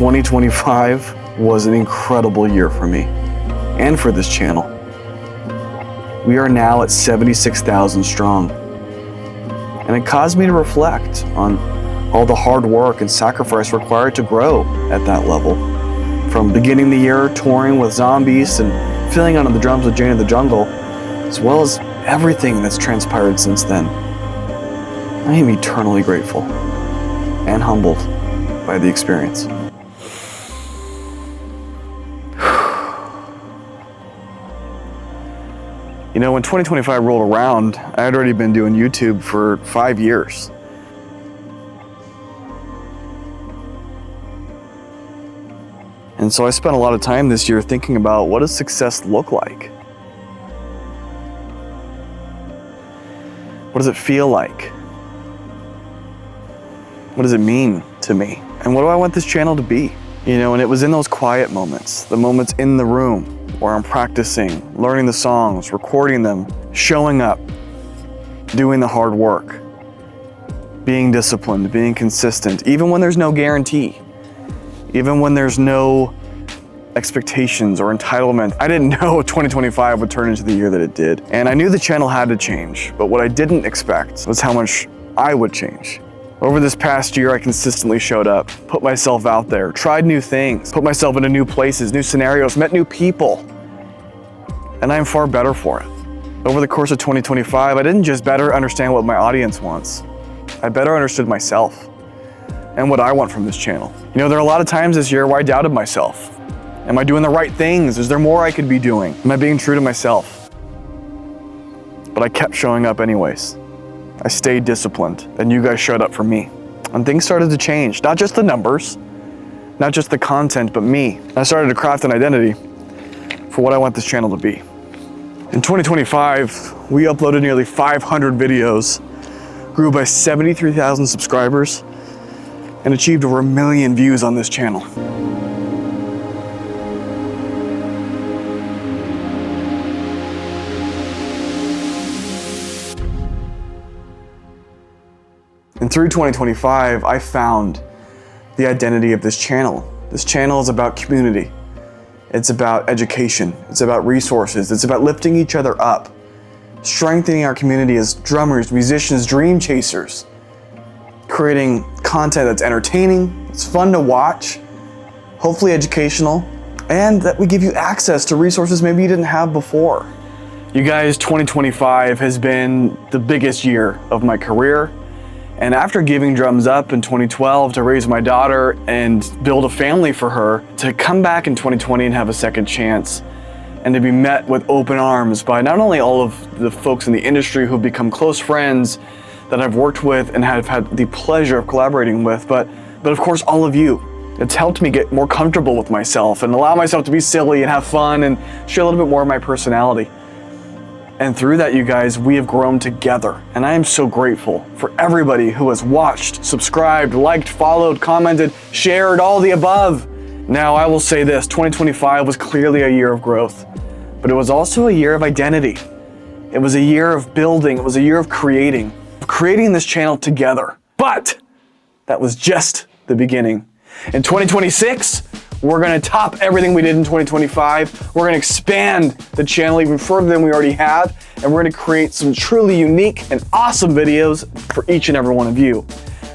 2025 was an incredible year for me and for this channel. We are now at 76,000 strong. And it caused me to reflect on all the hard work and sacrifice required to grow at that level. From beginning the year touring with Zombies and filling out on the drums with Jane of the Jungle, as well as everything that's transpired since then. I am eternally grateful and humbled by the experience. You know, when 2025 rolled around, I had already been doing YouTube for 5 years. And so I spent a lot of time this year thinking about, what does success look like? What does it feel like? What does it mean to me? And what do I want this channel to be? You know, and it was in those quiet moments, the moments in the room where I'm practicing, learning the songs, recording them, showing up, doing the hard work, being disciplined, being consistent, even when there's no guarantee, even when there's no expectations or entitlement. I didn't know 2025 would turn into the year that it did. And I knew the channel had to change, but what I didn't expect was how much I would change. Over this past year, I consistently showed up, put myself out there, tried new things, put myself into new places, new scenarios, met new people, and I'm far better for it. Over the course of 2025, I didn't just better understand what my audience wants, I better understood myself and what I want from this channel. You know, there are a lot of times this year where I doubted myself. Am I doing the right things? Is there more I could be doing? Am I being true to myself? But I kept showing up anyways. I stayed disciplined, and you guys showed up for me. And things started to change, not just the numbers, not just the content, but me. I started to craft an identity for what I want this channel to be. In 2025, we uploaded nearly 500 videos, grew by 73,000 subscribers, and achieved over 1 million views on this channel. And through 2025, I found the identity of this channel. This channel is about community. It's about education. It's about resources. It's about lifting each other up, strengthening our community as drummers, musicians, dream chasers, creating content that's entertaining, it's fun to watch, hopefully educational, and that we give you access to resources maybe you didn't have before. You guys, 2025 has been the biggest year of my career. And after giving drums up in 2012 to raise my daughter and build a family for her, to come back in 2020 and have a second chance, and to be met with open arms by not only all of the folks in the industry who've become close friends that I've worked with and have had the pleasure of collaborating with, but of course all of you. It's helped me get more comfortable with myself and allow myself to be silly and have fun and share a little bit more of my personality. And through that, you guys, we have grown together. And I am so grateful for everybody who has watched, subscribed, liked, followed, commented, shared, all the above. Now, I will say this, 2025 was clearly a year of growth, but it was also a year of identity. It was a year of building. It was a year of creating this channel together. But that was just the beginning. In 2026, we're gonna top everything we did in 2025. We're gonna expand the channel even further than we already have, and we're gonna create some truly unique and awesome videos for each and every one of you.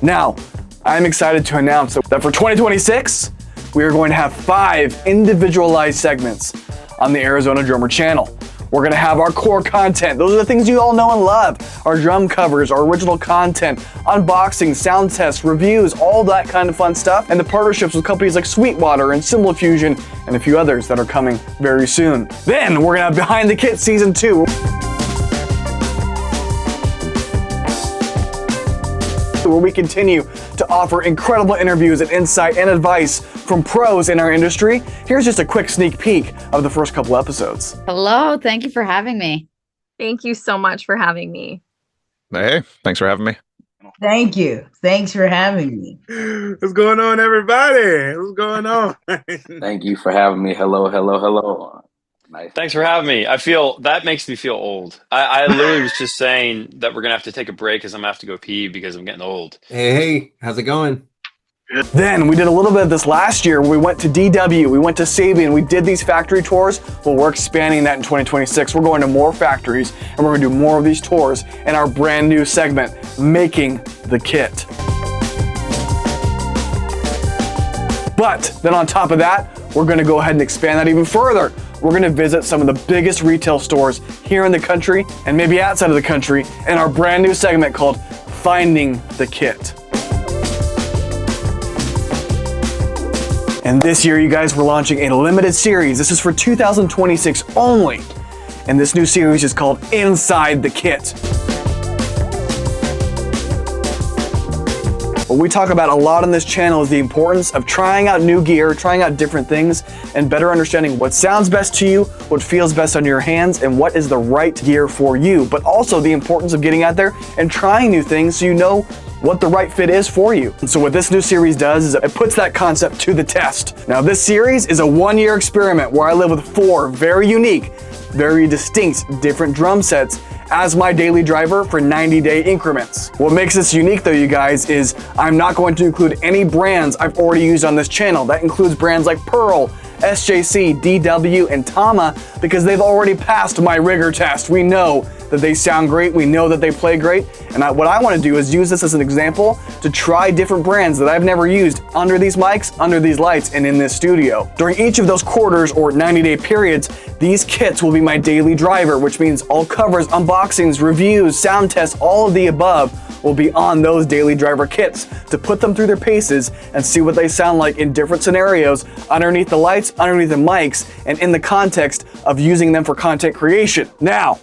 Now, I'm excited to announce that for 2026, we are going to have 5 individualized segments on the Arizona Drummer channel. We're gonna have our core content. Those are the things you all know and love. Our drum covers, our original content, unboxing, sound tests, reviews, all that kind of fun stuff. And the partnerships with companies like Sweetwater and Cymbal Fusion and a few others that are coming very soon. Then we're gonna have Behind the Kit Season 2. Where we continue to offer incredible interviews and insight and advice from pros in our industry. Here's just a quick sneak peek of the first couple episodes. Hello, thank you for having me. Thank you so much for having me. Hey, thanks for having me. Thank you. Thanks for having me. What's going on, everybody? What's going on? Thank you for having me. Hello, hello, hello. Nice. Thanks for having me. That makes me feel old. I literally was just saying that we're going to have to take a break because I'm going to have to go pee because I'm getting old. Hey, how's it going? Then we did a little bit of this last year. We went to DW, we went to Sabian, we did these factory tours. Well, we're expanding that in 2026. We're going to more factories and we're gonna do more of these tours in our brand new segment, Making the Kit. But then on top of that, we're gonna go ahead and expand that even further. We're gonna visit some of the biggest retail stores here in the country and maybe outside of the country in our brand new segment called Finding the Kit. And this year, you guys, we're launching a limited series. This is for 2026 only. And this new series is called Inside the Kit. What we talk about a lot on this channel is the importance of trying out new gear, trying out different things, and better understanding what sounds best to you, what feels best on your hands, and what is the right gear for you. But also the importance of getting out there and trying new things so you know what the right fit is for you. And so what this new series does is it puts that concept to the test. Now this series is a one-year experiment where I live with 4 very unique, very distinct, different drum sets as my daily driver for 90-day increments. What makes this unique though, you guys, is I'm not going to include any brands I've already used on this channel. That includes brands like Pearl, SJC, DW, and Tama, because they've already passed my rigor test. We know that they sound great, we know that they play great, and what I want to do is use this as an example to try different brands that I've never used under these mics, under these lights, and in this studio. During each of those quarters or 90-day periods, these kits will be my daily driver, which means all covers, unboxings, reviews, sound tests, all of the above will be on those daily driver kits to put them through their paces and see what they sound like in different scenarios, underneath the lights, underneath the mics, and in the context of using them for content creation. Now,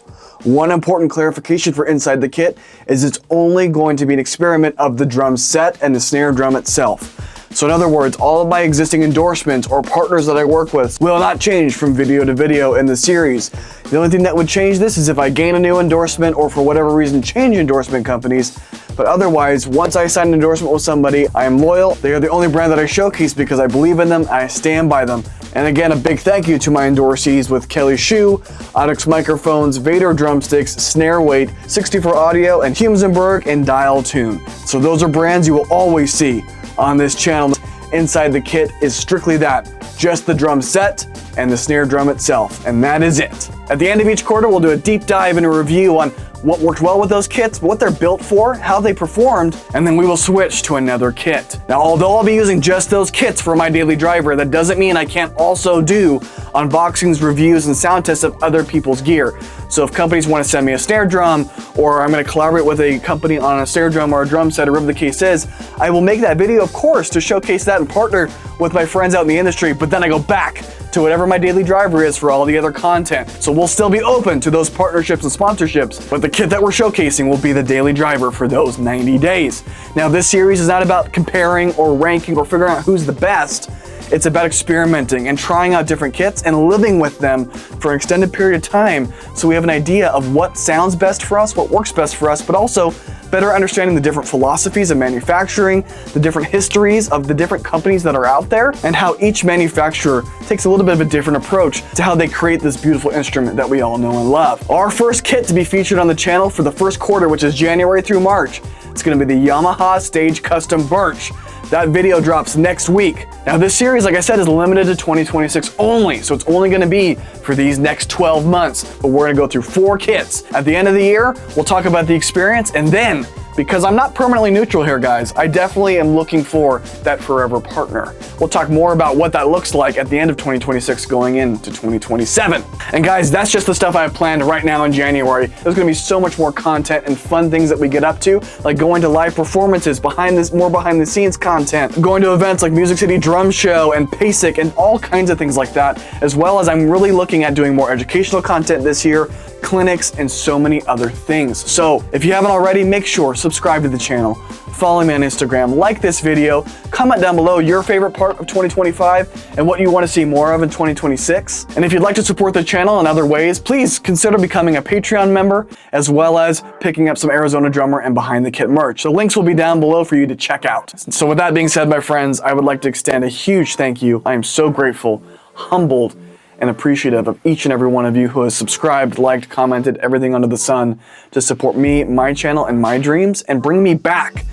one important clarification for Inside the Kit is it's only going to be an experiment of the drum set and the snare drum itself. So in other words, all of my existing endorsements or partners that I work with will not change from video to video in the series. The only thing that would change this is if I gain a new endorsement or for whatever reason change endorsement companies. But otherwise, once I sign an endorsement with somebody, I am loyal. They are the only brand that I showcase because I believe in them and I stand by them. And again, a big thank you to my endorsees with Kelly Shoe, Onyx Microphones, Vader Drumsticks, Snare Weight, 64 Audio, and Humsenberg and Dial Tune. So those are brands you will always see on this channel. Inside the Kit is strictly that, just the drum set and the snare drum itself, and that is it. At the end of each quarter, we'll do a deep dive and a review on what worked well with those kits, what they're built for, how they performed, and then we will switch to another kit. Now, although I'll be using just those kits for my daily driver, that doesn't mean I can't also do unboxings, reviews, and sound tests of other people's gear. So if companies want to send me a snare drum, or I'm going to collaborate with a company on a snare drum or a drum set, or whatever the case is, I will make that video, of course, to showcase that and partner with my friends out in the industry, but then I go back to whatever my daily driver is for all the other content. So we'll still be open to those partnerships and sponsorships, but the kit that we're showcasing will be the daily driver for those 90 days. Now, this series is not about comparing or ranking or figuring out who's the best. It's about experimenting and trying out different kits and living with them for an extended period of time so we have an idea of what sounds best for us, what works best for us, but also better understanding the different philosophies of manufacturing, the different histories of the different companies that are out there, and how each manufacturer takes a little bit of a different approach to how they create this beautiful instrument that we all know and love. Our first kit to be featured on the channel for the first quarter, which is January through March, it's going to be the Yamaha Stage Custom Birch. That video drops next week. Now this series, like I said, is limited to 2026 only, so it's only gonna be for these next 12 months, but we're gonna go through 4 kits. At the end of the year, we'll talk about the experience, and then, because I'm not permanently neutral here, guys, I definitely am looking for that forever partner. We'll talk more about what that looks like at the end of 2026 going into 2027. And guys, that's just the stuff I have planned right now in January. There's gonna be so much more content and fun things that we get up to, like going to live performances, more behind the scenes content, going to events like Music City Drum Show and PASIC and all kinds of things like that, as well as I'm really looking at doing more educational content this year, clinics, and so many other things. So if you haven't already, make sure subscribe to the channel, follow me on Instagram, like this video, comment down below your favorite part of 2025 and what you want to see more of in 2026. And if you'd like to support the channel in other ways, please consider becoming a Patreon member, as well as picking up some Arizona Drummer and Behind the Kit merch. The links will be down below for you to check out. So with that being said, my friends, I would like to extend a huge thank you. I am so grateful, humbled, and appreciative of each and every one of you who has subscribed, liked, commented, everything under the sun to support me, my channel, and my dreams, and bring me back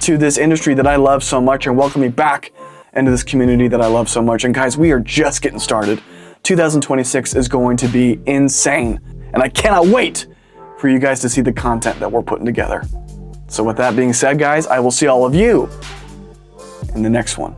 to this industry that I love so much and welcome me back into this community that I love so much. And guys, we are just getting started. 2026 is going to be insane. And I cannot wait for you guys to see the content that we're putting together. So with that being said, guys, I will see all of you in the next one.